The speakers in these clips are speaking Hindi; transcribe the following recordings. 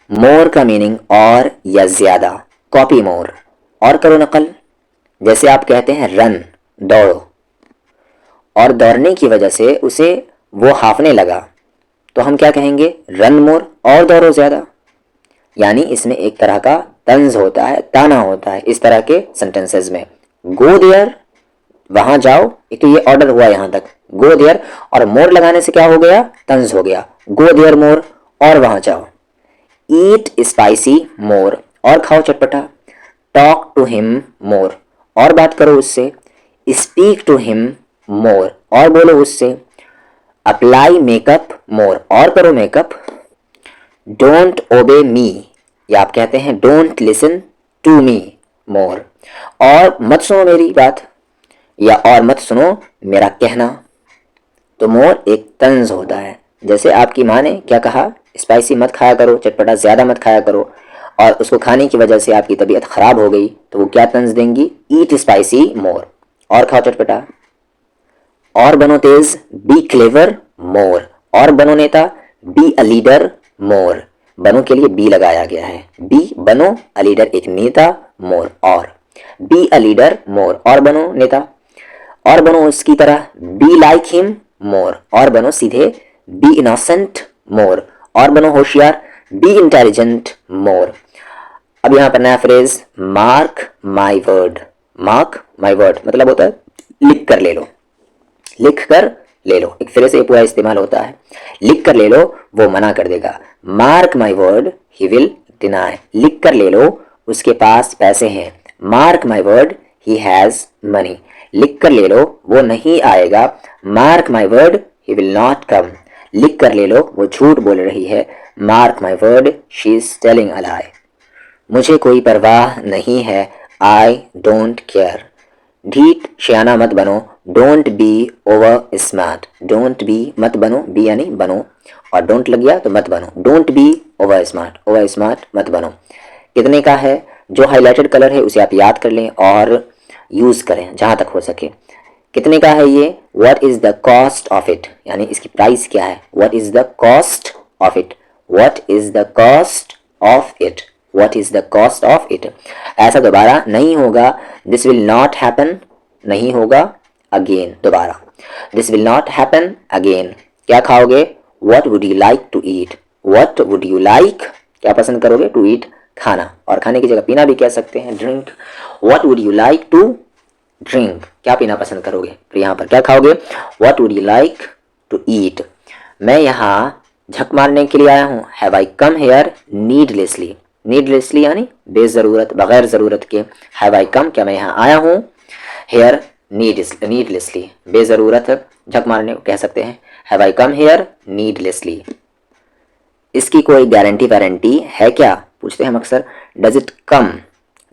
मोर का मीनिंग और या ज्यादा, कॉपी मोर, और करो नकल। जैसे आप कहते हैं रन, दौड़ो, और दौड़ने की वजह से उसे वो हाफने लगा, तो हम क्या कहेंगे, रन मोर, और दौड़ो ज्यादा। यानी इसमें एक तरह का तंज होता है, ताना होता है इस तरह के सेंटेंसेस में। गो देयर, वहां जाओ, एक तो ये ऑर्डर हुआ यहां तक, गो देयर, और मोर लगाने से क्या हो गया, तंज हो गया, गो देयर मोर, और वहां जाओ। ईट स्पाइसी मोर, और खाओ चटपटा। टॉक टू हिम मोर, और बात करो उससे। स्पीक टू हिम मोर, और बोलो उससे। अप्लाई मेकअप मोर, और करो मेकअप। डोंट ओबे मी, या आप कहते हैं डोंट लिसन टू मी मोर, और मत सुनो मेरी बात, या और मत सुनो मेरा कहना। तो मोर एक तंज होता है। जैसे आपकी माँ ने क्या कहा, स्पाइसी मत खाया करो, चटपटा ज़्यादा मत खाया करो, और उसको खाने की वजह से आपकी तबीयत खराब हो गई, तो वो क्या तंज देंगी, ईट स्पाइसी मोर, और खाओ चटपटा। और बनो तेज, बी क्लेवर मोर, और बनो नेता, बी अ लीडर मोर। बनो के लिए बी लगाया गया है, बी बनो, अ लीडर एक नेता, मोर और, बी अ लीडर मोर, और बनो नेता, और बनो उसकी तरह, बी लाइक हिम मोर, और बनो सीधे, बी इनोसेंट मोर, और बनो होशियार, बी इंटेलिजेंट मोर। अब यहां पर नया phrase, mark my word. Mark my word मतलब होता है लिख कर ले लो, लिख कर ले लो, एक फिर से पूरा इस्तेमाल होता है। लिख कर ले लो, वो मना कर देगा। Mark my word, he will deny. लिख कर ले लो, उसके पास पैसे हैं। Mark my word, he has money. लिख कर ले लो, वो नहीं आएगा। Mark my word, he will not come. लिख कर ले लो, वो झूठ बोल रही है। Mark my word, she is telling a lie. मुझे कोई परवाह नहीं है, आई डोंट केयर। ढीठ शयाना मत बनो, don't be over smart. Don't be मत बनो, बी यानी बनो, और डोंट लग गया तो मत बनो। Don't be over smart, over smart मत बनो। कितने का है, जो हाईलाइटेड कलर है उसे आप याद कर लें और यूज करें जहां तक हो सके। कितने का है ये, what is the cost of it, यानी इसकी प्राइस क्या है, what is the cost of it, what is the cost of it, what is the cost of it. ऐसा दोबारा नहीं होगा, दिस विल नॉट हैपन, नहीं होगा अगेन दोबारा, this will not happen again. क्या खाओगे, what would you like to eat, what would you like क्या पसंद करोगे, टू ईट खाना, और खाने की जगह पीना भी कह सकते हैं, drink. What would you like to drink, क्या पीना पसंद करोगे, तो यहाँ पर क्या खाओगे, what would you like to eat. मैं यहाँ झक मारने के लिए आया हूँ, have I come here needlessly. Needlessly यानी बेजरूरत, बगैर जरूरत के। हैव आई कम, क्या मैं यहाँ आया हूँ, हेयर नीडलेसली, बेजरूरत झक मारने को कह सकते हैं, have I come here needlessly. इसकी कोई गारंटी वारंटी है क्या, पूछते हैं हम अक्सर। Does it come,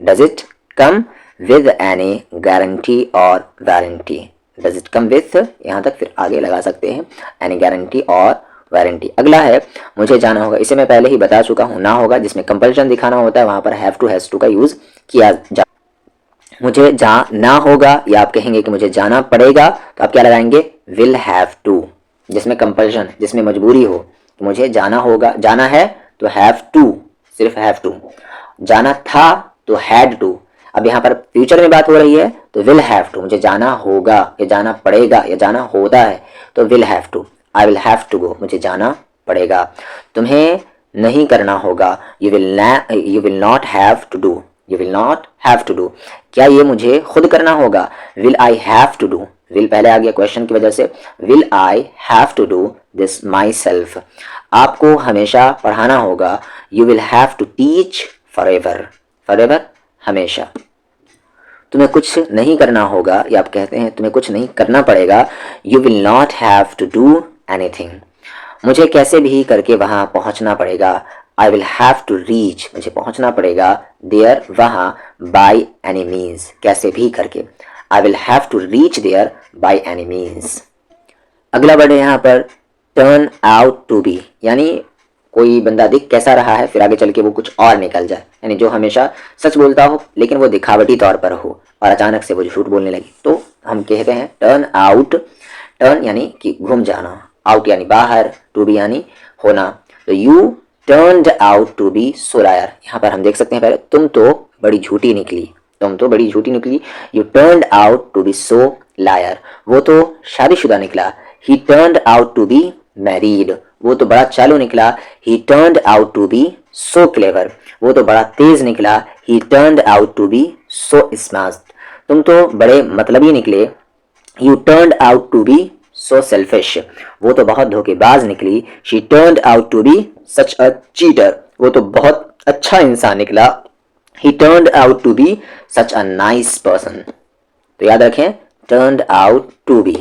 does it come with any guarantee और warranty. Does it come with, यहाँ तक फिर आगे लगा सकते हैं एनी गारंटी और वारंटी। अगला है मुझे जाना होगा, इसे मैं पहले ही बता चुका हूँ, ना होगा जिसमें कंपल्शन दिखाना होता है वहां पर हैव टू हैज टू का यूज किया जा। मुझे जाना होगा, या आप कहेंगे कि मुझे जाना पड़ेगा, तो आप क्या लगाएंगे, विल हैव टू। जिसमें कंपल्शन, जिसमें मजबूरी हो, तो मुझे जाना होगा, जाना है तो हैव टू, सिर्फ हैव टू। जाना था तो हैड टू। अब यहाँ पर फ्यूचर में बात हो रही है तो विल हैव टू, मुझे जाना होगा या जाना पड़ेगा या जाना होता है तो will have to, I will have to go, मुझे जाना पड़ेगा। तुम्हें नहीं करना होगा, you will not have to do, you will not have to do. क्या ये मुझे खुद करना होगा, will I have to do, will पहले आ गया क्वेश्चन की वजह से, will I have to do this myself. आपको हमेशा पढ़ाना होगा, you will have to teach forever, for ever हमेशा। तुम्हें कुछ नहीं करना होगा, या आप कहते हैं तुम्हें कुछ नहीं करना पड़ेगा, you will not have to do anything. मुझे कैसे भी करके वहां पहुंचना पड़ेगा, you will have to reach, मुझे पहुंचना पड़ेगा देयर वहां, बाई एनी मीन्स, कैसे भी करके। I will have to reach there by any means. अगला वर्ड है यहाँ पर टर्न आउट टू बी, यानी कोई बंदा दिख कैसा रहा है, फिर आगे चल के वो कुछ और निकल जाए, यानी जो हमेशा सच बोलता हो लेकिन वो दिखावटी तौर पर हो और अचानक से वो झूठ बोलने लगी, तो हम कहते हैं टर्न आउट। टर्न यानी कि घूम जाना, आउट यानी बाहर, टू बी यानी होना। तो you turned out to be so liar। यहाँ पर हम देख सकते हैं पहले, तुम तो बड़ी झूठी निकली, तुम तो बड़ी झूठी निकली। You turned out to be so liar, वो तो शादीशुदा निकला। He turned out to be married, वो तो बड़ा चालू निकला। He turned out to be so clever, वो तो बड़ा तेज निकला। He turned out to be so smart, तुम तो बड़े मतलबी निकले। You turned out to be so selfish, वो तो बहुत धोखेबाज निकली। She turned out to be such a cheater, वो तो बहुत अच्छा इंसान निकला। He turned out to be such a nice person, तो याद रखें turned out to be।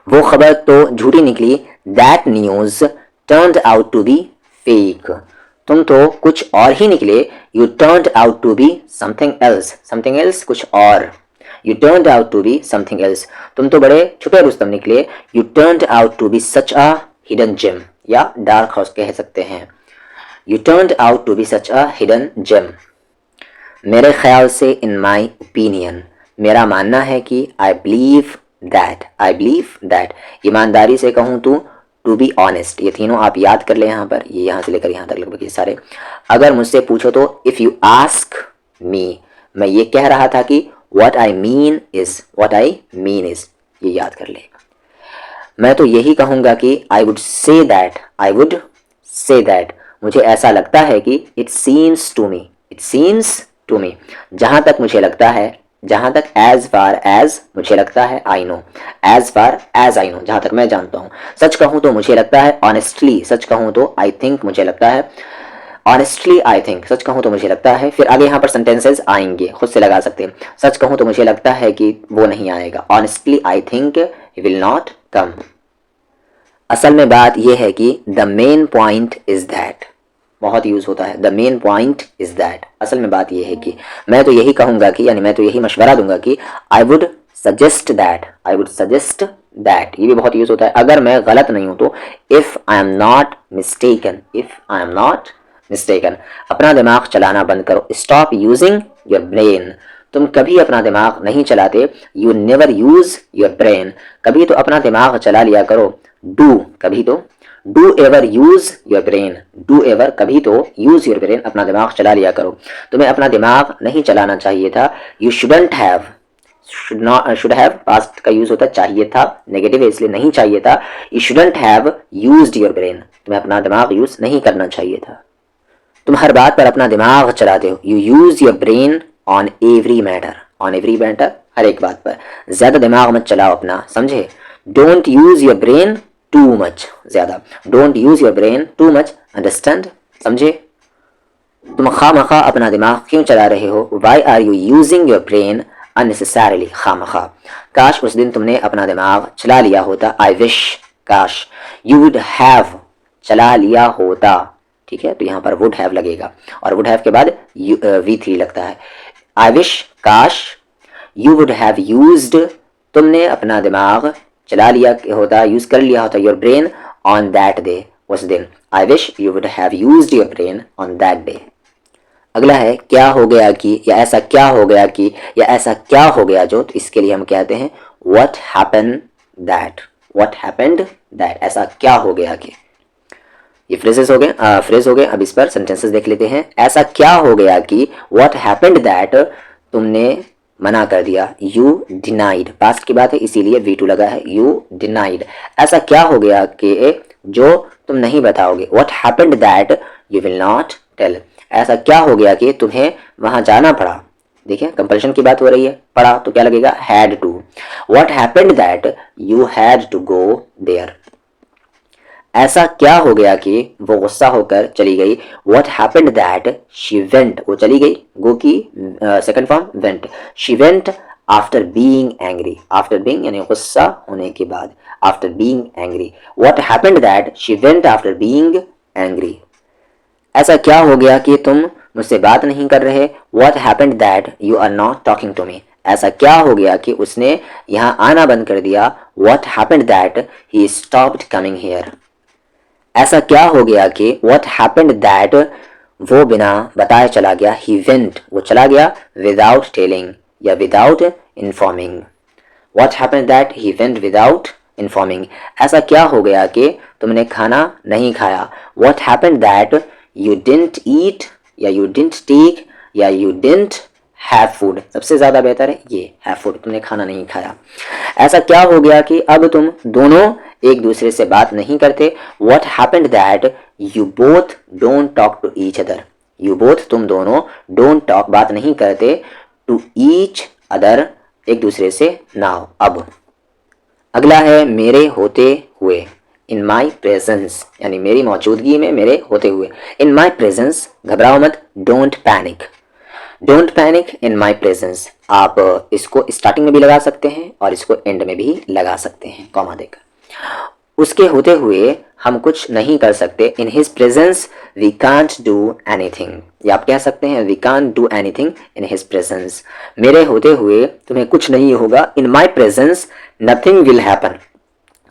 वो खबर तो झूठी निकली। That news turned out to be fake, तुम तो कुछ और ही निकले। You turned out to be something else, something else कुछ और। You turned out to be something else, तुम तो बड़े छुपे रुस्तम निकले। You turned out to be such a hidden gem, या डार्क हॉर्स कह सकते हैं। You turned out to be such a hidden gem। मेरे ख्याल से in my opinion, मेरा मानना है कि I believe that, ईमानदारी से कहूँ तो to be honest, ये तीनों आप याद कर ले यहाँ पर, ये यहाँ से लेकर यहाँ तक लगभग ये सारे। अगर मुझसे पूछो तो if you ask me, मैं ये कह रहा था कि what I mean is, ये याद कर ले। मैं तो यही कहूँगा कि I would say that, मुझे ऐसा लगता है कि it seems to me, जहाँ तक मुझे लगता है, जहाँ तक as far as मुझे लगता है, I know, as far as I know, जहाँ तक मैं जानता हूँ। सच कहूँ तो मुझे लगता है, honestly, सच कहूँ तो I think, मुझे लगता है, honestly I think, सच कहूँ तो मुझे लगता है। फिर आगे यहाँ पर सेंटेंसेस आएंगे, खुद से लगा सकते हैं। सच कहूँ तो मुझे लगता है कि वो नहीं आएगा, honestly I think he will not come। असल में बात यह है कि the main point is that, बहुत यूज होता है, the main point is that, असल में बात यह है कि मैं तो यही कहूँगा कि, यानी मैं तो यही मशवरा दूंगा कि I would suggest that, ये भी बहुत यूज होता है अगर मैं गलत नहीं हूँ तो, if I am not mistaken, अपना दिमाग चलाना बंद करो। Stop using your brain, तुम कभी अपना दिमाग नहीं चलाते। You never use your brain, कभी तो अपना दिमाग चला लिया करो। कभी तो do ever use your brain, कभी तो use your brain, अपना दिमाग चला लिया करो। तुम्हें अपना दिमाग नहीं चलाना चाहिए था। You should have, पास्ट का यूज होता चाहिए था, नेगेटिव है इसलिए नहीं चाहिए था। You shouldn't have used your brain, तुम्हें अपना दिमाग यूज नहीं करना चाहिए था। तुम हर बात पर अपना दिमाग चलाते हो। You use your brain on every matter, हर एक बात पर। ज्यादा दिमाग मत चलाओ अपना, समझे। Don't use your brain too much, ज्यादा। Don't use your brain too much, understand, समझे। तुम खामखा अपना दिमाग क्यों चला रहे हो। Why are you using your brain unnecessarily, खामखा। काश उस दिन तुमने अपना दिमाग चला लिया होता। I wish, काश। You would have, चला लिया होता, ठीक है, तो यहाँ पर would have लगेगा और would have के बाद V3 लगता है। I wish, काश। You would have used, तुमने अपना दिमाग चला लिया होता, यूज कर लिया होता, your brain on that day, उस दिन। I wish you would have used your brain on that day। अगला है क्या हो गया कि, या ऐसा क्या हो गया कि, या ऐसा क्या हो गया जो, तो इसके लिए हम कहते हैं what happened that, ऐसा क्या हो गया कि। ये फ्रेज हो गए। अब इस पर सेंटेंसेस देख लेते हैं। ऐसा क्या हो गया कि, what happened that, तुमने मना कर दिया। You denied, पास्ट की बात है इसीलिए V2 लगा है। You denied, ऐसा क्या हो गया कि जो तुम नहीं बताओगे। What happened that you will not tell, ऐसा क्या हो गया कि तुम्हें वहां जाना पड़ा। देखिए कंपल्शन की बात हो रही है, पड़ा तो क्या लगेगा, had to। What happened that you had to go there, ऐसा क्या हो गया कि वो गुस्सा होकर चली गई। What happened that she went, वो चली गई, गो की second form went, she went after being angry, after being यानी गुस्सा होने के बाद, after being angry। What happened that she went after being angry, ऐसा क्या हो गया कि तुम मुझसे बात नहीं कर रहे। What happened that you are not talking to me, ऐसा क्या हो गया कि उसने यहाँ आना बंद कर दिया। What happened that he stopped coming here, ऐसा क्या हो गया कि what happened that वो बिना बताए चला गया। He went, वो चला गया without telling या without informing। What happened that he went without informing, ऐसा क्या हो गया कि तुमने खाना नहीं खाया। What happened that you didn't eat या यू डिडंट टेक या यू डिडंट हैव फूड, सबसे ज़्यादा बेहतर है ये हैव फूड, तुमने खाना नहीं खाया। ऐसा क्या हो गया कि अब तुम दोनों एक दूसरे से बात नहीं करते। What happened that you both don't talk to each other, you both तुम दोनों डोंट टॉक बात नहीं करते टू ईच अदर एक दूसरे से नाउ अब। अगला है मेरे होते हुए, इन माई प्रेजेंस, यानी मेरी मौजूदगी में, मेरे होते हुए। इन माई प्रेजेंस, घबराओ मत, don't panic, don't panic in my presence. आप इसको स्टार्टिंग में भी लगा सकते हैं और इसको एंड में भी लगा सकते हैं कॉमा देकर। उसके होते हुए हम कुछ नहीं कर सकते, in his presence we can't do anything, या आप कह सकते हैं we can't do anything in his presence. मेरे होते हुए तुम्हें कुछ नहीं होगा, in my presence nothing will happen,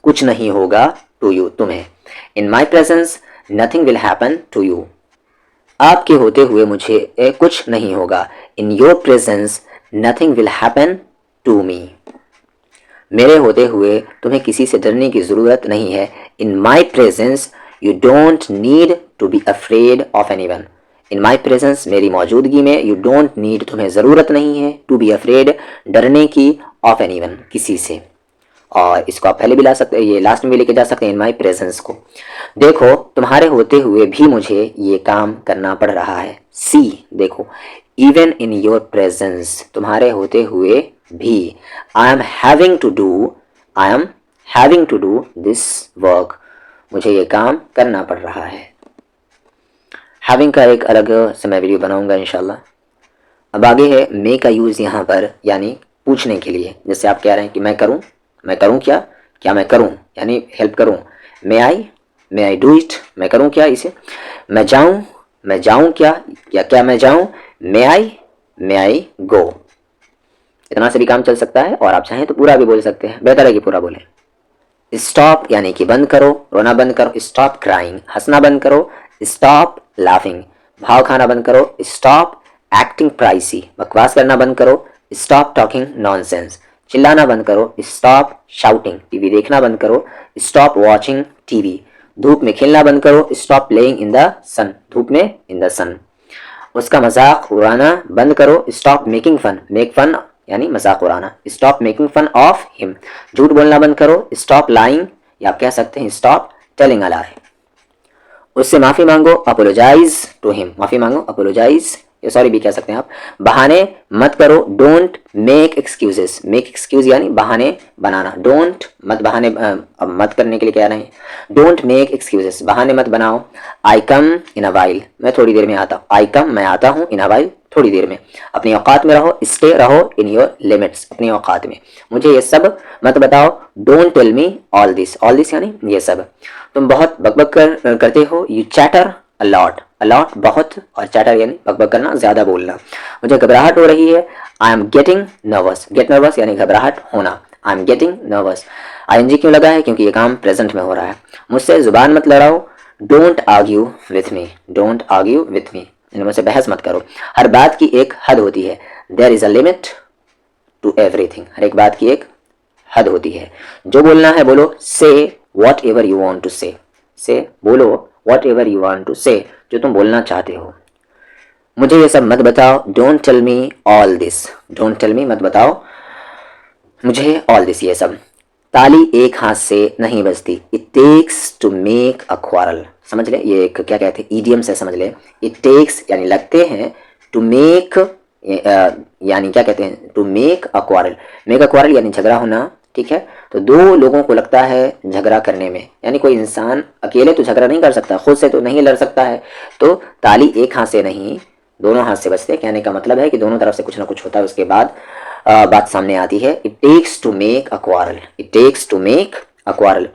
कुछ नहीं होगा टू यू, तुम्हें। In my presence nothing will happen to you, आपके होते हुए मुझे कुछ नहीं होगा, in your presence nothing will happen to me. मेरे होते हुए तुम्हें किसी से डरने की ज़रूरत नहीं है, in my presence you don't need to be afraid of anyone. In my presence, मेरी मौजूदगी में, यू डोंट नीड, तुम्हें ज़रूरत नहीं है, टू बी अफ्रेड, डरने की, ऑफ एनीवन, किसी से। और इसको आप पहले भी ला सकते हैं, ये लास्ट में भी लेके जा सकते हैं इन माई प्रेजेंस को। देखो तुम्हारे होते हुए भी मुझे ये काम करना पड़ रहा है। सी, देखो, इवन इन योर प्रेजेंस, तुम्हारे होते हुए भी, I am having to do, I am having to do this work, मुझे ये काम करना पड़ रहा है। हैविंग का एक अलग से मैं वीडियो बनाऊंगा इंशाल्लाह। अब आगे है मे का यूज़ यहाँ पर, यानी पूछने के लिए। जैसे आप कह रहे हैं कि मैं करूँ क्या, क्या मैं करूँ, यानी हेल्प करूँ। मे आई डू इट, मैं करूँ क्या इसे। मैं जाऊँ क्या मैं जाऊँ। मे आई गो। इतना से भी काम चल सकता है, और आप चाहें तो पूरा भी बोल सकते हैं, बेहतर है कि पूरा बोलें। स्टॉप यानी कि बंद करो, रोना बंद करो, स्टॉप क्राइंग, हंसना बंद करो, स्टॉप लाफिंग, भाव खाना बंद करो, स्टॉप एक्टिंग प्राइसी, बकवास करना बंद करो, स्टॉप टॉकिंग नॉनसेंस, चिल्लाना बंद करो, स्टॉप शाउटिंग, टीवी देखना बंद करो, स्टॉप वॉचिंग टीवी, धूप में खेलना बंद करो, स्टॉप प्लेइंग इन द सन, धूप में इन द सन, उसका मजाक उड़ाना बंद करो, stop making fun, make fun यानी मजाक उड़ाना, stop making fun of him, झूठ बोलना बंद करो, स्टॉप लाइंग, या आप कह सकते हैं स्टॉप टेलिंग अ लाई, उससे माफी मांगो, अपोलोजाइज टू हिम, माफी मांगो, अपोलोजाइज, ये सॉरी भी कह सकते हैं आप। बहाने मत करो, don't make excuses, make excuse यानी बहाने बनाना, डोंट मत बहाने मत करने के लिए कह रहे हैं, डोंट मेक एक्सक्यूजेस, बहाने मत बनाओ। आई कम इन अ वाइल, मैं थोड़ी देर में आता हूँ, आई कम मैं आता हूँ, इन अ वाइल थोड़ी देर में। अपनी औकात में रहो, स्टे रहो इन योर लिमिट्स, अपनी औकात में, मुझे ये सब मत बताओ, don't tell me all this यानी ये सब। तुम बहुत बकबक करते हो, यू चैटर अलॉट बहुत, और चैटर यानी बकबक करना, ज्यादा बोलना। मुझे घबराहट हो रही है, I am getting nervous, get nervous यानी घबराहट होना, I am getting nervous. ING क्यों लगा है, क्योंकि ये काम प्रेजेंट में हो रहा है। मुझसे जुबान मत लड़ाओ, don't argue with me, don't argue with me, मुझसे बहस मत करो। हर बात की एक हद होती है, there is a limit to everything, हर एक बात की एक हद होती है। जो बोलना है बोलो, say whatever you want to say बोलो whatever you want to say, जो तुम बोलना चाहते हो। मुझे ये सब मत बताओ, don't tell me all this, don't tell me मत बताओ मुझे ऑल दिस, ये सब। ताली एक हाथ से नहीं बजती, it takes to make a quarrel, समझ ले, ये एक क्या कहते हैं ईडियम से समझ ले। इट टेक्स यानी लगते हैं, टू मेक यानी क्या कहते हैं, to make a quarrel, make a quarrel यानी झगड़ा होना, ठीक है। तो दो लोगों को लगता है झगड़ा करने में, यानी कोई इंसान अकेले तो झगड़ा नहीं कर सकता, खुद से तो नहीं लड़ सकता है, तो ताली एक हाथ से नहीं दोनों हाथ से बजते, कहने का मतलब है कि दोनों तरफ से कुछ ना कुछ होता है, उसके बाद बात सामने आती है। It takes to make a quarrel, it takes to make a quarrel.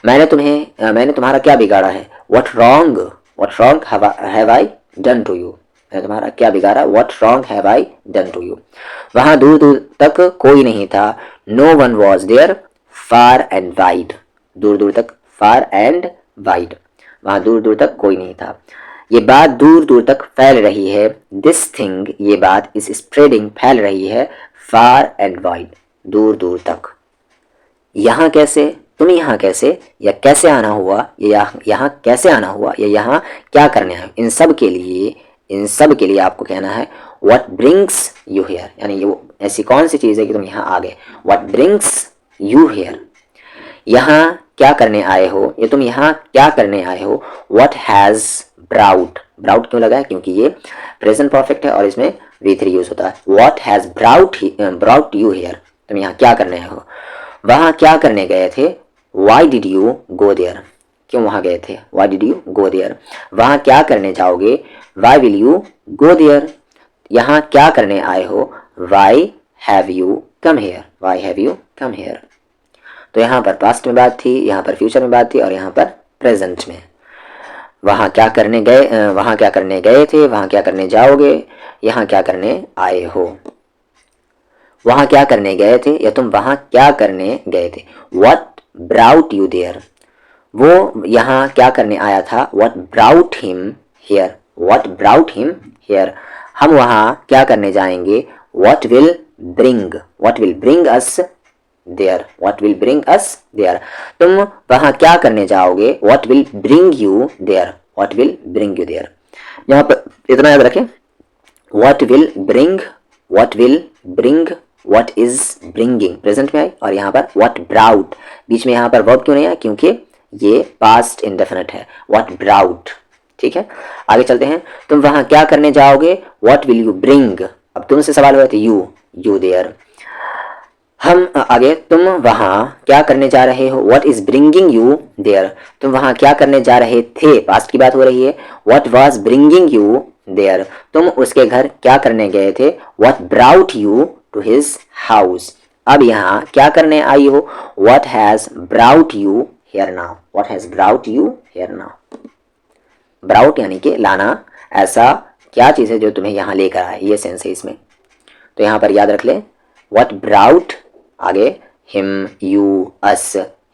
मैंने तुम्हारा क्या बिगाड़ा है, what wrong have I done to you, मैंने तुम्हारा क्या बिगाड़ा, what wrong have I done to you. वहां दूर दूर तक कोई नहीं था, no one was there far and wide, दूर दूर तक, फार एंड वाइड, वहां दूर दूर तक कोई नहीं था। ये बात दूर दूर तक फैल रही है, दिस थिंग, ये बात इस स्प्रेडिंग फैल रही है, फार एंड वाइड, दूर दूर तक। यहाँ कैसे, तुम यहाँ कैसे, या कैसे आना हुआ, या यहाँ कैसे आना हुआ, या यहाँ क्या करने आए, इन सब के लिए आपको कहना है व्हाट ब्रिंग्स यू हियर, यानी ये वो ऐसी कौन सी चीज़ है कि तुम यहाँ आ गए। व्हाट ब्रिंग्स यू हियर, यहाँ क्या करने आए हो, ये तुम यहाँ क्या करने आए हो। व्हाट हैज़ ब्राउट, ब्राउट क्यों लगा है, क्योंकि ये प्रेजेंट परफेक्ट है और इसमें V3 यूज होता है। What has brought you here, तुम यहाँ क्या करने आए हो। वहाँ क्या करने गए थे, why did you go there, क्यों वहाँ गए थे, why did you go there. वहाँ क्या करने जाओगे, why will you go there. यहाँ क्या करने आए हो, why have you come here, why have you come here. तो यहाँ पर पास्ट में बात थी, यहाँ पर फ्यूचर में बात थी, और यहाँ पर प्रेजेंट में। वहाँ क्या करने गए थे, वहाँ क्या करने जाओगे, यहाँ क्या करने आए हो। वहाँ क्या करने गए थे, या तुम वहाँ क्या करने गए थे। What brought you there, वो यहाँ क्या करने आया था। What brought him here, What brought him here। हम वहाँ क्या करने जाएंगे। What will bring us there, What will bring us there। तुम वहाँ क्या करने जाओगे। What will bring you there, What will bring you there। यहाँ पर इतना याद रखें, What will bring, what is bringing present में आई, और यहाँ पर what brought, बीच में यहाँ पर वर्ब क्यों नहीं आया, क्योंकि ये पास्ट इंडेफिनिट है। what brought, ठीक है। आगे चलते हैं, तुम वहाँ क्या करने जाओगे। what will you bring, अब तुमसे सवाल हुआ था you there। हम आगे, तुम वहाँ क्या करने जा रहे हो। what is bringing you there, तुम वहाँ क्या करने जा रहे थे, पास्ट की बात हो रही है। what was bringing you there, तुम उसके घर क्या करने गए थे। what brought you to his house, अब यहाँ क्या करने आई हो। what has brought you here now, what has brought you here now। brought यानी कि लाना, ऐसा क्या चीज़ है जो तुम्हें यहाँ लेकर आए, ये सेंस है इसमें। तो यहाँ पर याद रख ले, what brought, आगे him, you, us,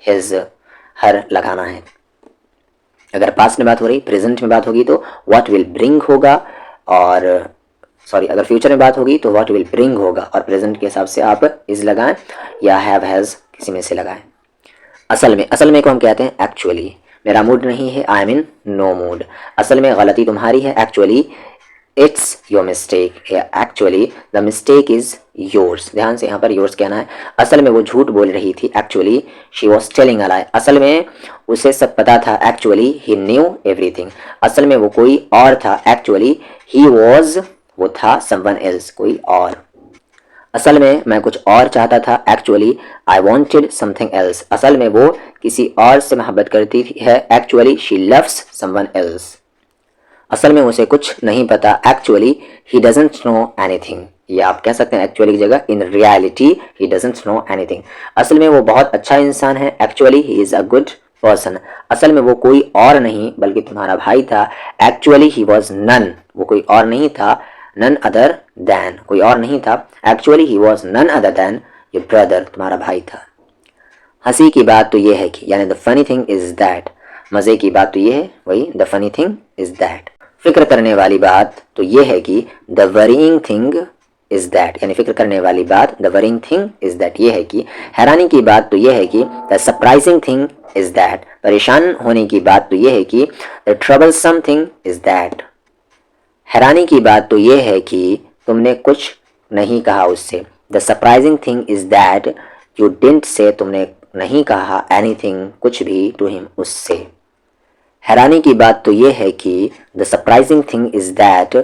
his, her लगाना है। अगर पास्ट में बात हो रही, प्रेजेंट में बात होगी तो what will bring होगा, और अगर फ्यूचर में बात होगी तो what will bring होगा, और प्रेजेंट के हिसाब से आप is लगाएं या have has किसी में से लगाएं। असल में को हम कहते हैं एक्चुअली। मेरा मूड नहीं है, I am in no mood. असल में गलती तुम्हारी है, actually it's your mistake, actually the mistake is yours. ध्यान से यहाँ पर योर्स कहना है। असल में वो झूठ बोल रही थी, actually she was telling a lie, असल में उसे सब पता था, एक्चुअली ही न्यू एवरीथिंग। असल में वो कोई और था, एक्चुअली ही वॉज, वो था समवन एल्स, कोई और। असल में मैं कुछ और चाहता था, actually I wanted something else. असल में वो किसी और से मोहब्बत करती है, actually she loves someone else. असल में उसे कुछ नहीं पता, actually he doesn't know anything. ये आप कह सकते हैं एक्चुअली की जगह, in reality he doesn't know anything. असल में वो बहुत अच्छा इंसान है, actually he is a good person. असल में वो कोई और नहीं बल्कि तुम्हारा भाई था, एक्चुअली ही वॉज नन, वो कोई और नहीं था, नन अदर दैन, कोई और नहीं था, actually he was none other than your brother, तुम्हारा भाई था। हंसी की बात तो ये है कि, यानी the funny thing is that, मज़े की बात तो ये है, वही the funny thing is that. फिक्र करने वाली बात तो ये है कि the worrying thing is that, यानी फिक्र करने वाली बात the worrying thing is that ये है कि। हैरानी की बात तो ये है कि the surprising thing is that. परेशान होने की बात तो ये है कि the troublesome thing is that. हैरानी की बात तो ये है कि तुमने कुछ नहीं कहा उससे। The surprising thing is that you didn't say, तुमने नहीं कहा एनीथिंग, कुछ भी, टू हिम, उससे। हैरानी की बात तो ये है कि the surprising thing is that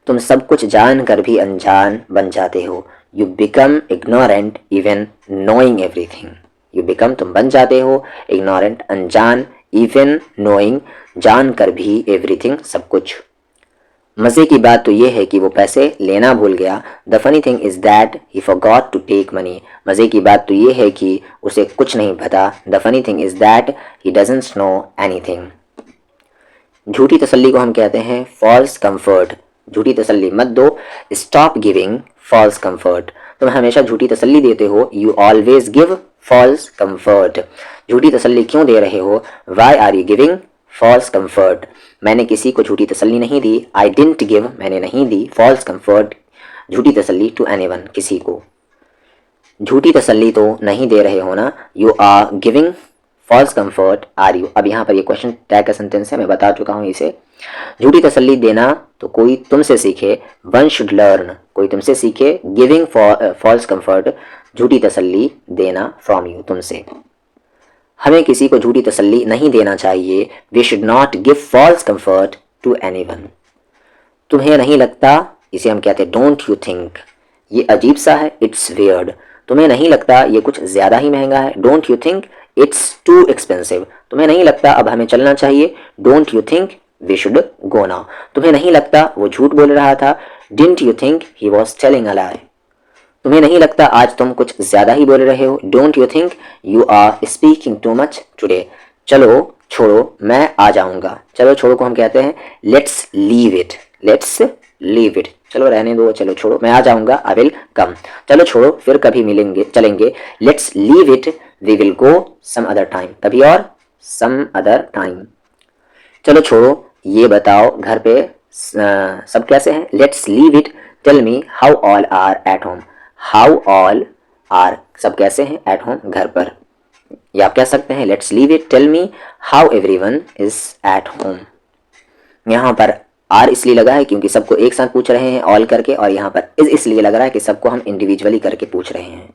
तुम सब कुछ जान कर भी अनजान बन जाते हो। You become ignorant even knowing everything. You become, तुम बन जाते हो, इग्नोरेंट, अनजान, इवन नोइंग, जान कर भी, एवरीथिंग, सब कुछ। मज़े की बात तो ये है कि वो पैसे लेना भूल गया। The funny thing is that he forgot to take money. मज़े की बात तो ये है कि उसे कुछ नहीं पता। The funny thing is that he doesn't know anything. झूठी तसल्ली को हम कहते हैं फॉल्स कंफर्ट। झूठी तसल्ली मत दो, स्टॉप गिविंग फॉल्स कंफर्ट। तुम हमेशा झूठी तसल्ली देते हो, you always give false comfort. झूठी तसल्ली क्यों दे रहे हो, why are you giving false comfort. मैंने किसी को झूठी तसल्ली नहीं दी, आई डिडंट गिव, मैंने नहीं दी, फॉल्स कंफर्ट, झूठी तसल्ली, टू एनीवन, किसी को। झूठी तसल्ली तो नहीं दे रहे हो ना, you are giving false comfort are you. अब यहाँ पर ये क्वेश्चन टैग का सेंटेंस है, मैं बता चुका हूँ इसे। झूठी तसल्ली देना तो कोई तुमसे सीखे, वन शुड लर्न, कोई तुमसे सीखे, गिविंग फॉल्स कंफर्ट, झूठी तसल्ली देना, फ्रॉम यू, तुमसे। हमें किसी को झूठी तसल्ली नहीं देना चाहिए, we should not give false comfort to anyone. तुम्हें नहीं लगता, इसे हम कहते हैं डोंट यू थिंक, ये अजीब सा है, इट्स वियर्ड। तुम्हें नहीं लगता ये कुछ ज़्यादा ही महंगा है, don't you think it's too expensive. तुम्हें नहीं लगता अब हमें चलना चाहिए, don't you think we should go now. तुम्हें नहीं लगता वो झूठ बोल रहा था, didn't you think he was telling a lie. तुम्हें नहीं लगता आज तुम कुछ ज़्यादा ही बोल रहे हो, don't you think you are speaking too much today. चलो छोड़ो मैं आ जाऊंगा, चलो छोड़ो को हम कहते हैं let's leave it, let's leave it, चलो रहने दो, चलो छोड़ो मैं आ जाऊंगा, आई विल कम। चलो छोड़ो फिर कभी मिलेंगे चलेंगे, let's leave it we will go some other time, कभी और, सम अदर टाइम। चलो छोड़ो ये बताओ घर पे सब कैसे हैं, let's leave it tell me how all are at home, how all are सब कैसे हैं, एट होम घर पर। या आप कह सकते हैं let's leave it tell me how everyone is at home. यहाँ पर आर इसलिए लगा है क्योंकि सबको एक साथ पूछ रहे हैं ऑल करके, और यहाँ पर इज इसलिए लग रहा है कि सबको हम इंडिविजुअली करके पूछ रहे हैं।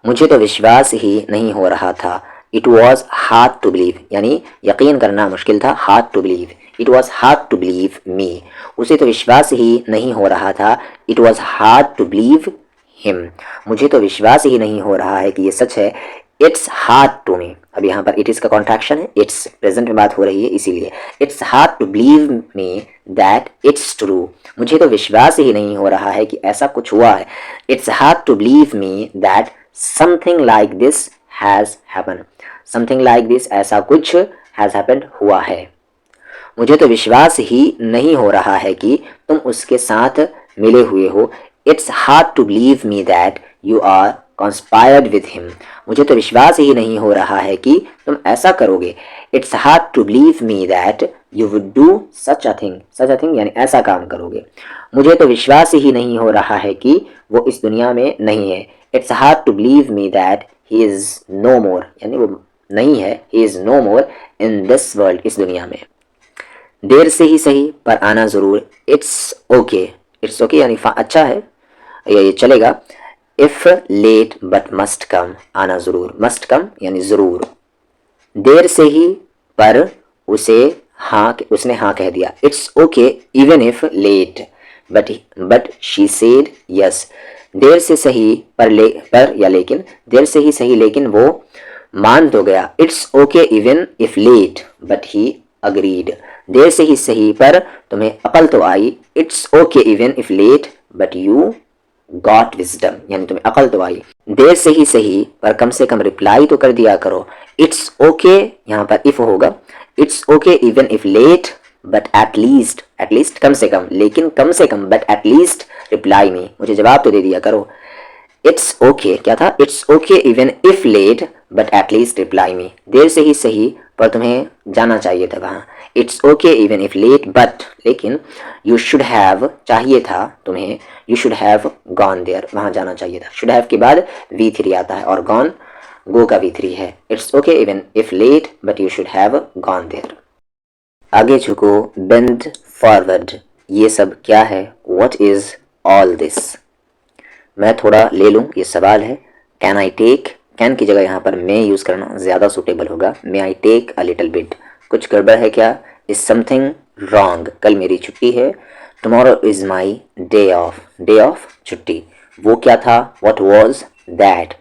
मुझे तो विश्वास ही नहीं हो रहा था, it was hard to believe, यानी यकीन करना मुश्किल था, hard to believe, it was hard to believe me. उसे तो विश्वास ही नहीं हो रहा था, it was hard to believe him. मुझे तो विश्वास ही नहीं हो रहा है कि ये सच है, इट्स हार्ड टू मी। अब यहाँ पर इट इज का कॉन्ट्रैक्शन है, इट्स प्रेजेंट में बात हो रही है इसीलिए, it's hard to believe me that it's true. मुझे तो विश्वास ही नहीं हो रहा है कि ऐसा कुछ हुआ है, it's hard to believe me that something like this has happen, something like this ऐसा कुछ हैज हैपेंड हुआ है। मुझे तो विश्वास ही नहीं हो रहा है कि तुम उसके साथ मिले हुए हो, it's hard to believe me that you are conspired with him. मुझे तो विश्वास ही नहीं हो रहा है कि तुम ऐसा करोगे, it's hard to believe me that you would do such a thing, such a thing यानी ऐसा काम करोगे। मुझे तो विश्वास ही नहीं हो रहा है कि वो इस दुनिया में नहीं है, it's hard to believe me that he is no more, यानी वो नहीं है, he is no more in this world, इस दुनिया में। देर से ही सही पर आना जरूर, इट्स ओके, इट्स ओके यानी अच्छा है, ये चलेगा। If late but must come, आना जरूर, मस्ट कम यानी जरूर। देर से ही पर उसे उसने हाँ कह दिया, it's okay even if late, but she said yes. देर से सही पर या लेकिन, देर से ही सही लेकिन वो मान तो गया, it's okay even if late but he agreed. देर से ही सही पर तुम्हें अकल तो आई, it's okay even if late but you got wisdom, यानी तुम्हें अकल तो आई। देर से ही सही पर कम से कम रिप्लाई तो कर दिया करो, इट्स ओके यहाँ पर इफ होगा, it's okay even if late but at least कम से कम, लेकिन कम से कम, but at least reply me, मुझे जवाब तो दे दिया करो। इट्स ओके क्या था, it's okay even if late but at least reply me. देर से ही सही पर तुम्हें जाना चाहिए था वहाँ, it's okay even if late but लेकिन, यू शुड हैव चाहिए था तुम्हें, you should have gone there, वहाँ जाना चाहिए था। शुड हैव के बाद V3 आता है और गॉन गो का V3 है। It's okay even if late but you should have gone there. आगे झुको, बेंड फॉरवर्ड, ये सब क्या है, व्हाट इज ऑल दिस। मैं थोड़ा ले लूँ, ये सवाल है। कैन आई टेक, कैन की जगह यहाँ पर मे यूज़ करना ज़्यादा सूटेबल होगा, may I take a little bit. कुछ गड़बड़ है क्या, इज समथिंग रॉन्ग, कल मेरी छुट्टी है, tomorrow is my day of छुट्टी। वो क्या था, व्हाट वॉज दैट।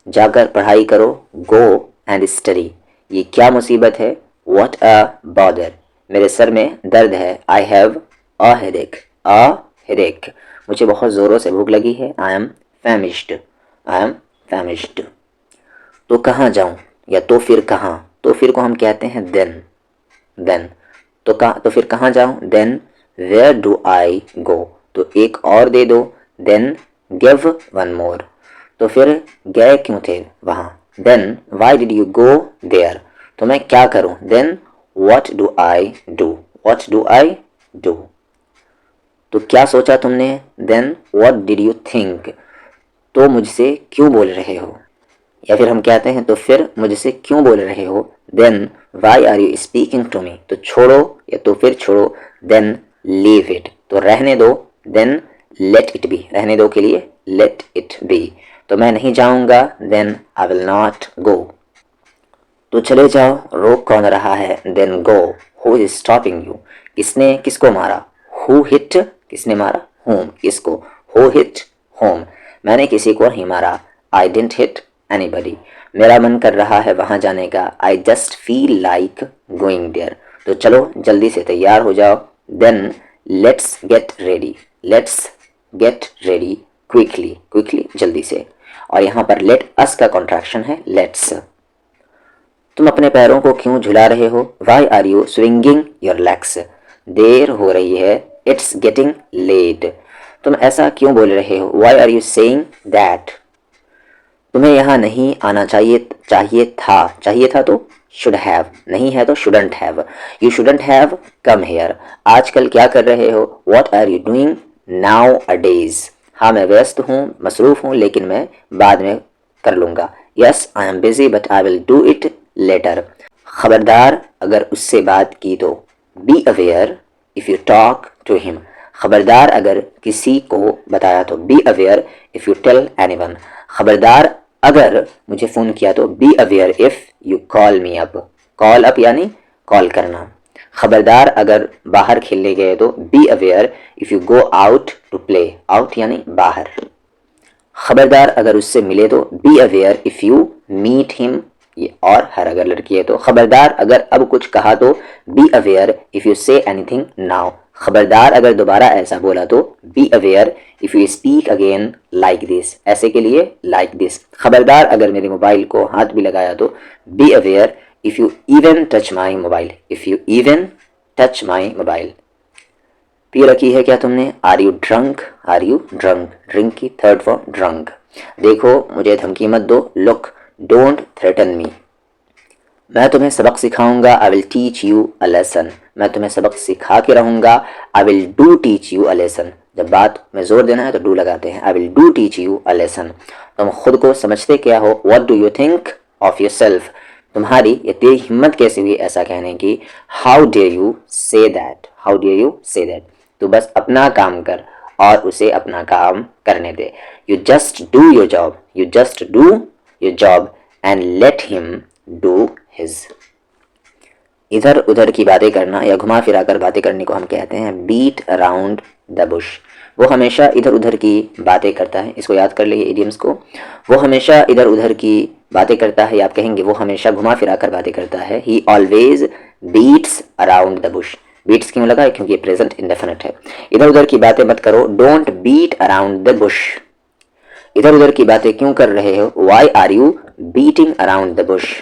जाकर पढ़ाई करो, गो एंड स्टडी, ये क्या मुसीबत है, व्हाट अ बॉदर। मेरे सर में दर्द है, आई हैव अ हेडेक, मुझे बहुत ज़ोरों से भूख लगी है, आई एम फैमिश्ड। तो कहाँ जाऊँ या तो फिर कहाँ, तो फिर को हम कहते हैं देन। तो फिर कहाँ जाऊँ, देन वेयर डू आई गो, तो एक और दे दो, देन गिव वन मोर, तो फिर गए क्यों थे वहाँ, then why did you go there, तो मैं क्या करूँ, then what do I do. तो क्या सोचा तुमने, then what did you think, तो मुझसे क्यों बोल रहे हो। या फिर हम कहते हैं तो फिर मुझसे क्यों बोल रहे हो, then why are you speaking to me, तो छोड़ो या तो फिर छोड़ो, देन लीव इट, तो रहने दो, देन लेट इट बी, रहने दो के लिए लेट इट बी, तो मैं नहीं जाऊंगा, then I will not go, तो चले जाओ, रोक कौन रहा है, then go, who is stopping you, किसने किसको मारा, हु हिट, किसने मारा, होम, किसको, हु हिट होम, मैंने किसी को नहीं मारा, आई डिडंट हिट एनीबडी, मेरा मन कर रहा है वहां जाने का, I just feel like going there, तो चलो जल्दी से तैयार हो जाओ, then let's get ready, let's get ready quickly, quickly जल्दी से, और यहाँ पर लेट अस का कॉन्ट्रैक्शन है लेट्स। तुम अपने पैरों को क्यों झुला रहे हो, why are you swinging your legs, देर हो रही है, इट्स गेटिंग लेट, तुम ऐसा क्यों बोल रहे हो, why are you saying that, तुम्हें यहाँ नहीं आना चाहिए, चाहिए था तो शुड हैव, नहीं है तो shouldn't have, you shouldn't have come here, आजकल क्या कर रहे हो, what are you doing nowadays, हाँ मैं व्यस्त हूँ, मसरूफ हूँ, लेकिन मैं बाद में कर लूँगा, yes I am busy but I will do it later, खबरदार अगर उससे बात की तो, be aware if you talk to him, खबरदार अगर किसी को बताया तो, be aware if you tell anyone, खबरदार अगर मुझे फ़ोन किया तो, be aware if you call me up, call up यानी कॉल करना, खबरदार अगर बाहर खेलने गए तो, be aware if you go out to play, out यानी बाहर, खबरदार अगर उससे मिले तो, be aware if you meet him, ये और हर अगर लड़की है तो, खबरदार अगर अब कुछ कहा तो, be aware if you say anything now, खबरदार अगर दोबारा ऐसा बोला तो, be aware if you speak again like this, ऐसे के लिए लाइक दिस, खबरदार अगर मेरे मोबाइल को हाथ भी लगाया तो, be aware if you even touch my mobile, if you even touch my mobile, पी रखी है क्या तुमने, are you drunk, are you drunk, drink की थर्ड फॉर्म ड्रंक, देखो मुझे धमकी मत दो, लुक डोंट थ्रेटन मी, मैं तुम्हें सबक सिखाऊंगा, I will teach you a lesson, मैं तुम्हें सबक सिखा के रहूंगा, आई will do teach you a lesson, जब बात में जोर देना है तो डू लगाते हैं, I will do teach you a lesson, तुम खुद को समझते क्या हो, what do you think of yourself, तुम्हारी ये तेरी हिम्मत कैसे हुई ऐसा कहने की, how dare you say that, how dare you say that, तो बस अपना काम कर और उसे अपना काम करने दे, you just do your job, you just do your job and let him do his, इधर उधर की बातें करना या घुमा फिरा कर बातें करने को हम कहते हैं बीट अराउंड द बुश, वो हमेशा इधर उधर की बातें करता है, इसको याद कर लिए इडियम्स को, वो हमेशा इधर उधर की बातें करता है, या आप कहेंगे वो हमेशा घुमा फिरा कर बातें करता है, he always beats around the bush, beats क्यों लगा है क्योंकि ये प्रेजेंट इंडेफिनिट है, इधर उधर की बातें मत करो, don't beat around the bush, इधर उधर की बातें क्यों कर रहे हो, why are you beating around the bush,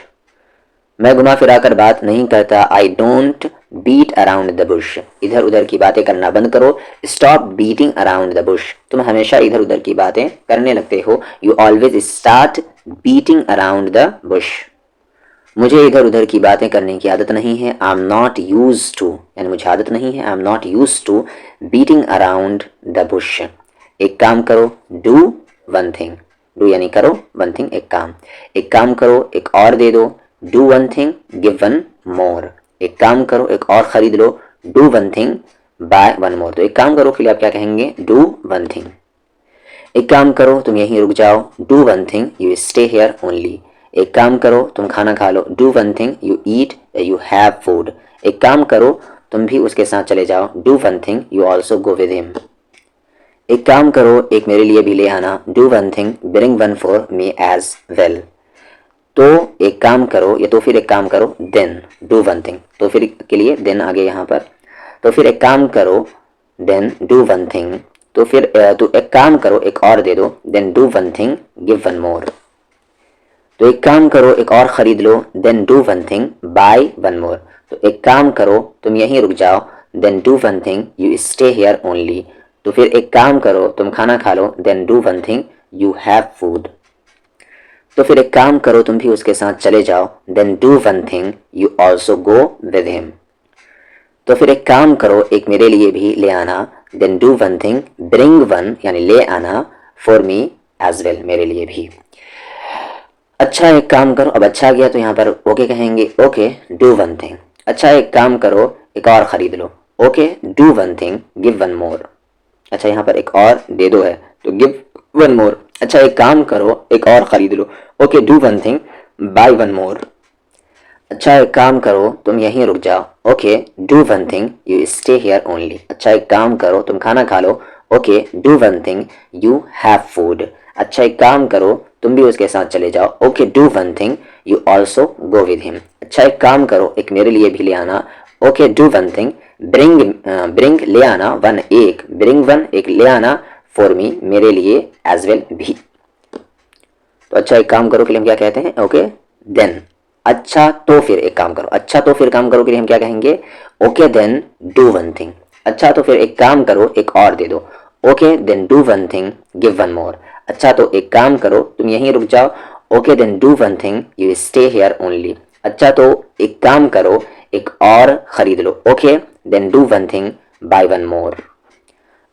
मैं घुमा फिरा कर बात नहीं करता, I don't beat around the bush, इधर उधर की बातें करना बंद करो, stop beating around the bush, तुम हमेशा इधर उधर की बातें करने लगते हो, you always start beating around the bush, मुझे इधर उधर की बातें करने की आदत नहीं है, I am not use to, यानी मुझे आदत नहीं है, I am not use to beating around the bush, एक काम करो, डू वन थिंग, डू यानी करो, वन थिंग एक काम करो एक और दे दो, do one thing give one more, एक काम करो एक और खरीद लो, do one thing buy one more, तो एक काम करो के लिए आप क्या कहेंगे, डू वन थिंग, एक काम करो तुम यहीं रुक जाओ, do one thing you stay here only, एक काम करो तुम खाना खा लो, do one thing you eat you have food, एक काम करो तुम भी उसके साथ चले जाओ, do one thing you also go with him, एक काम करो एक मेरे लिए भी ले आना, do one thing bring one for me as well, तो एक काम करो या तो फिर एक काम करो, देन डू वन थिंग, तो फिर के लिए देन आगे यहाँ पर, तो फिर एक काम करो देन डू वन थिंग, तो फिर तो एक काम करो एक और दे दो, then do one thing give one more, तो एक काम करो एक और खरीद लो, then do one thing buy one more, तो एक काम करो तुम यहीं रुक जाओ, then do one thing you stay here only, तो फिर एक काम करो तुम खाना खा लो, then do one thing you have food, तो फिर एक काम करो तुम भी उसके साथ चले जाओ, then do one thing you also go with him, तो फिर एक काम करो एक मेरे लिए भी ले आना, then do one thing bring one यानी ले आना, फॉर मी एज वेल मेरे लिए भी। अच्छा एक काम करो, अब अच्छा गया तो यहाँ पर ओके कहेंगे, ओके डू वन थिंग। अच्छा एक काम करो, एक और ख़रीद लो, okay do one thing give one more. अच्छा यहाँ पर एक और दे दो है तो गिव वन मोर। अच्छा एक काम करो, एक और ख़रीद लो, okay do one thing buy one more. अच्छा एक काम करो, तुम यहीं रुक जाओ, okay do one thing you stay here only. अच्छा एक काम करो, तुम खाना खा लो, okay do one thing you have food. अच्छा एक काम करो, तुम भी उसके साथ चले जाओ, okay do one thing you also go with him. अच्छा एक काम करो, एक मेरे लिए भी ले आना, okay do one thing bring bring ले आना वन एक, ब्रिंग वन एक ले आना फॉर मी मेरे लिए एज वेल भी। तो अच्छा एक काम करो के लिए हम क्या कहते हैं, ओके देन। अच्छा तो फिर एक काम करो, अच्छा तो फिर काम करो के लिए हम क्या कहेंगे, okay then do one thing. अच्छा तो फिर एक काम करो, एक और दे दो, okay then do one thing give one more. अच्छा तो एक काम करो, तुम यहीं रुक जाओ, okay then do one thing you stay here only. अच्छा तो एक काम करो, एक और खरीद लो, okay then do one thing buy one more.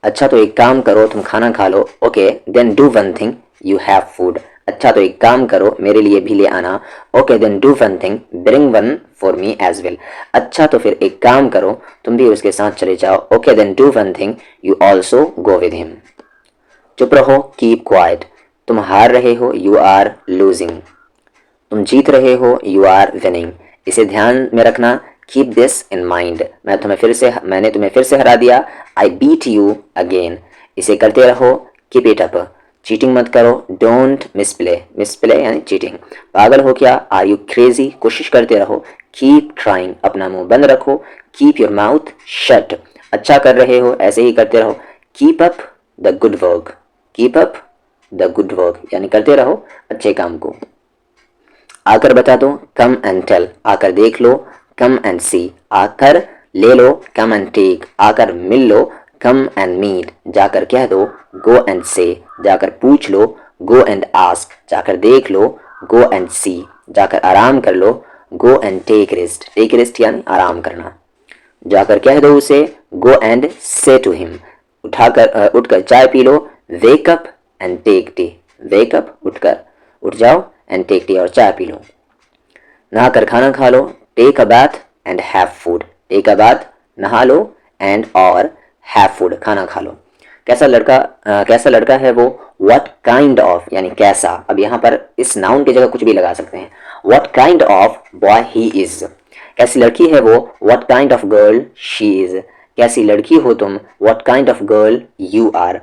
अच्छा तो एक काम करो, तुम खाना खा लो, okay then do one thing you have food. अच्छा तो एक काम करो, मेरे लिए भी ले आना, okay then do one thing bring one for me as well. अच्छा तो फिर एक काम करो, तुम भी उसके साथ चले जाओ, okay then do one thing you also go with him. चुप रहो, कीप क्वाइट। तुम हार रहे हो, यू आर लूजिंग। तुम जीत रहे हो, यू आर विनिंग। इसे ध्यान में रखना, कीप दिस इन माइंड। मैंने तुम्हें फिर से हरा दिया, आई बीट यू अगेन। इसे करते रहो, कीप इट अप। चीटिंग मत करो, डोंट मिसप्ले। मिसप्ले यानी चीटिंग। पागल हो क्या, आर यू क्रेजी। कोशिश करते रहो, कीप ट्राइंग। अपना मुंह बंद रखो, कीप योर माउथ शट। अच्छा कर रहे हो, ऐसे ही करते रहो, keep up the good work. Keep up the good work यानी करते रहो अच्छे काम को। आकर बता दो, कम एंड टेल। आकर देख लो, कम एंड सी। आकर ले लो, कम एंड टेक। आकर मिल लो, कम एंड मीट। जाकर कह दो, गो एंड से। जाकर पूछ लो, गो एंड आस्क। जाकर देख लो, गो एंड सी। जाकर आराम कर लो, go and take rest. Take rest यानी आराम करना। जाकर कह दो उसे, go and say to him. उठकर चाय पी लो, wake up and take tea. Wake up उठ जाओ एंड टेक टी और चाय पी लो। नहाकर खाना खा लो, take a bath and have food. Take a bath नहा लो एंड और हैव फूड खाना खा लो। कैसा लड़का है वो, व्हाट काइंड ऑफ यानी कैसा। अब यहाँ पर इस नाउन की जगह कुछ भी लगा सकते हैं, what kind of boy he is. कैसी लड़की है वो, what kind of girl she is. कैसी लड़की हो तुम, what kind of girl you are.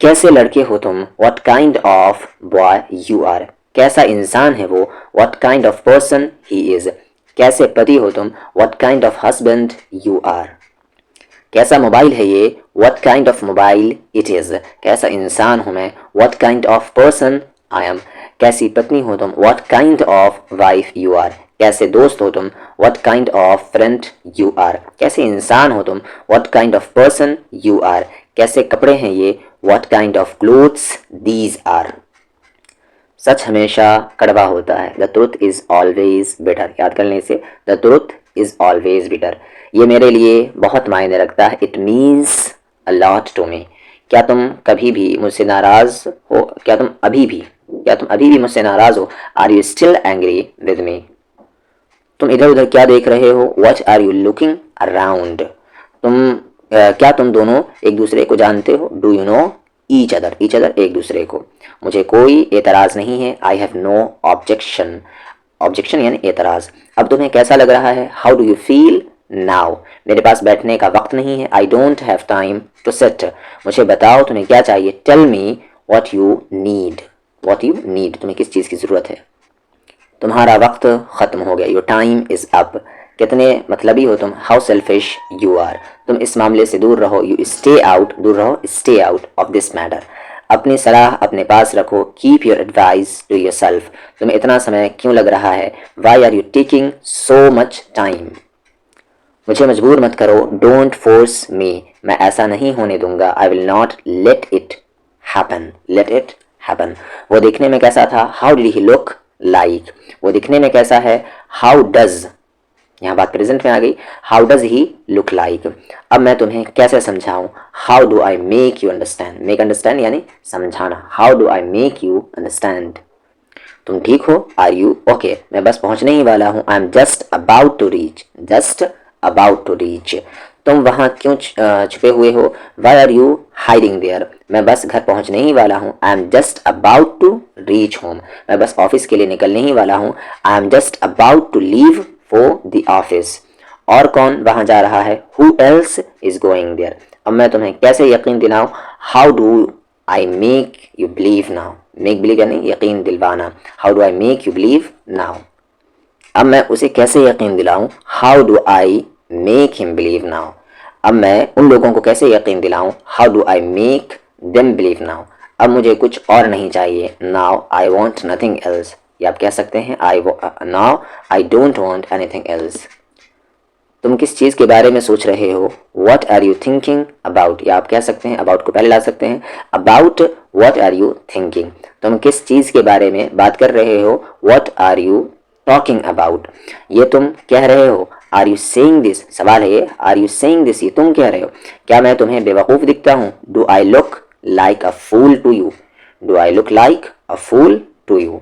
कैसे लड़के हो तुम, what kind of boy you are. कैसा इंसान है वो, what kind of person he is. कैसे पति हो तुम, what kind of husband you are. कैसा मोबाइल है ये, what kind of mobile it is. कैसा इंसान हूं मैं, what kind of person I am. कैसी पत्नी हो तुम, what kind of wife you are. कैसे दोस्त हो तुम, what kind of friend you are. कैसे इंसान हो तुम, what kind of person you are. कैसे कपड़े हैं ये, what kind of clothes these are. सच हमेशा कड़वा होता है, the truth is always better. याद कर लें इसे, the truth is always better. ये मेरे लिए बहुत मायने रखता है, it means a lot to me. क्या तुम कभी भी मुझसे नाराज हो, क्या तुम अभी भी मुझसे नाराज हो, are you still angry with me. तुम इधर उधर क्या देख रहे हो, what are you looking around. क्या तुम दोनों एक दूसरे को जानते हो, do you know each other एक दूसरे को। मुझे कोई एतराज नहीं है, I have no objection. Objection यानी एतराज। अब तुम्हें कैसा लग रहा है, how do you feel now. मेरे पास बैठने का वक्त नहीं है, I don't have time to sit. मुझे बताओ तुम्हें क्या चाहिए, tell me what you need. What you need तुम्हें किस चीज़ की ज़रूरत है। तुम्हारा वक्त ख़त्म हो गया, योर टाइम इज़ अप। कितने मतलबी हो तुम, हाउ सेल्फिश यू आर। तुम इस मामले से दूर रहो, यू स्टे आउट। दूर रहो, stay out of this matter. अपनी सलाह अपने पास रखो, keep your advice to yourself. तुम्हें इतना समय क्यों लग रहा है, why are you taking so much time. मुझे मजबूर मत करो, डोंट फोर्स मी। मैं ऐसा नहीं होने दूंगा, आई will not let it happen. Let it happen. वो दिखने में कैसा था, how did he look like. वो दिखने में कैसा है, हाउ डज, यहाँ बात प्रेजेंट में आ गई, how does he look like. अब मैं तुम्हें कैसे समझाऊं, how do I make you understand. Make understand यानी समझाना, how do I make you understand. तुम ठीक हो? Are you okay? मैं बस पहुंचने ही वाला हूँ। I am just about to reach, just about to reach. तुम वहाँ क्यों छुपे हुए हो? Why are you hiding there? मैं बस घर पहुंचने ही वाला हूँ। I am just about to reach home. मैं बस ऑफिस के लिए निकलने ही वाला हूँ। I am just about to leave for the office. और कौन वहाँ जा रहा है? Who else is going there. अब मैं तुम्हें कैसे यकीन दिलाऊं? How do I make you believe now. Make believe यानी यकीन दिलवाना। How do I make you believe now. अब मैं उसे कैसे यकीन दिलाऊं? How do I make him believe now. अब मैं उन लोगों को कैसे यकीन दिलाऊं? How do I make them believe now. अब मुझे कुछ और नहीं चाहिए। Now I want nothing else. या आप कह सकते हैं now I don't want anything else. तुम किस चीज़ के बारे में सोच रहे हो? What are you thinking about. या आप कह सकते हैं अबाउट को पहले ला सकते हैं। About what are you thinking. तुम किस चीज़ के बारे में बात कर रहे हो? What are you talking about. ये तुम कह रहे हो। Are you saying this. सवाल है ये, आर यू सेइंग दिस, ये तुम कह रहे हो। क्या मैं तुम्हें बेवकूफ़ दिखता हूँ? Do I look like a fool to you. Do I look like a fool to you.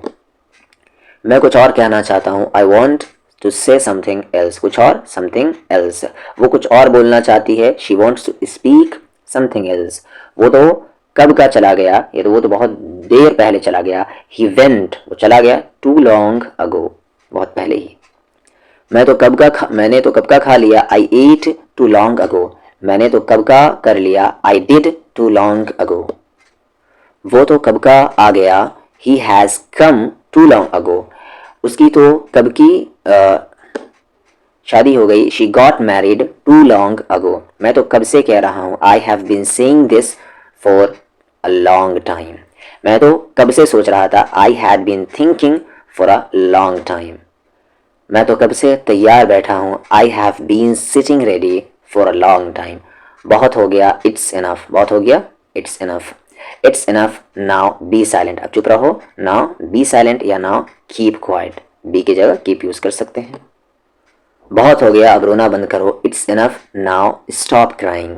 मैं कुछ और कहना चाहता हूँ। I want to say something else. कुछ और, समथिंग एल्स। वो कुछ और बोलना चाहती है। She wants to speak something else. वो तो कब का चला गया? ये तो वो तो बहुत देर पहले चला गया। ही वेंट, वो चला गया। टू लॉन्ग अगो, बहुत पहले ही। मैंने तो कब का खा लिया। I eat too long ago. मैंने तो कब का कर लिया। I did too long ago. वो तो कब का आ गया। He has come too long ago. उसकी तो कब की शादी हो गई। She got married too long ago. मैं तो कब से कह रहा हूँ। I have been saying this for a long time. मैं तो कब से सोच रहा था। I had been thinking for a long time. मैं तो कब से तैयार बैठा हूँ। I have been sitting ready for a long time. बहुत हो गया। It's enough. बहुत हो गया। It's enough. It's enough now be silent. अब चुप रहो। नाउ बी साइलेंट या नाउ कीप क्वाइट। बी की जगह कीप यूज कर सकते हैं। बहुत हो गया, अब रोना बंद करो। It's enough now stop crying.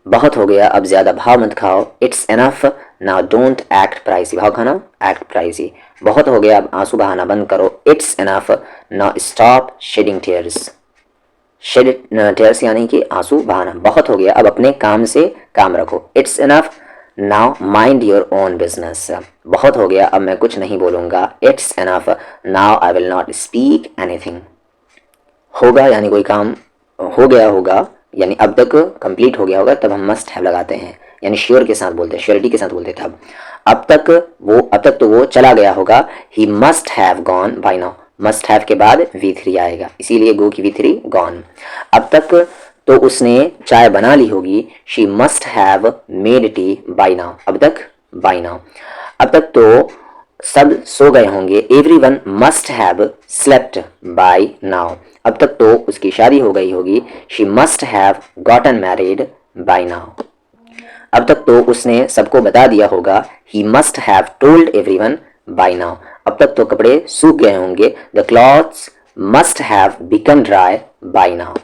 बहुत हो गया, अब ज्यादा भाव मत खाओ। It's enough now don't act pricey. भाव खाना, एक्ट प्राइसी। बहुत हो गया, अब आंसू बहाना बंद करो। It's enough now stop shedding tears. Shed tears यानी कि आंसू बहाना। बहुत हो गया, अब अपने काम से काम रखो। It's enough now mind your own business. बहुत हो गया, अब मैं कुछ नहीं बोलूंगा। It's enough now I will not speak anything. होगा यानी कोई काम हो गया होगा, यानी अब तक कंप्लीट हो गया होगा, तब हम मस्ट हैव लगाते हैं। यानी श्योर के साथ बोलते हैं, श्योरिटी के साथ बोलते थे। अब तक तो वो चला गया होगा। He must have gone by now. Must have के बाद V3 आएगा, इसीलिए गो की V3 गॉन। अब तक तो उसने चाय बना ली होगी। She must have made tea by now. अब तक बाय नाउ। अब तक तो सब सो गए होंगे। Everyone must have slept by now. अब तक तो उसकी शादी हो गई होगी। She must have gotten married by now. अब तक तो उसने सबको बता दिया होगा। He must have told everyone by now. अब तक तो कपड़े सूख गए होंगे। The clothes must have become dry by now.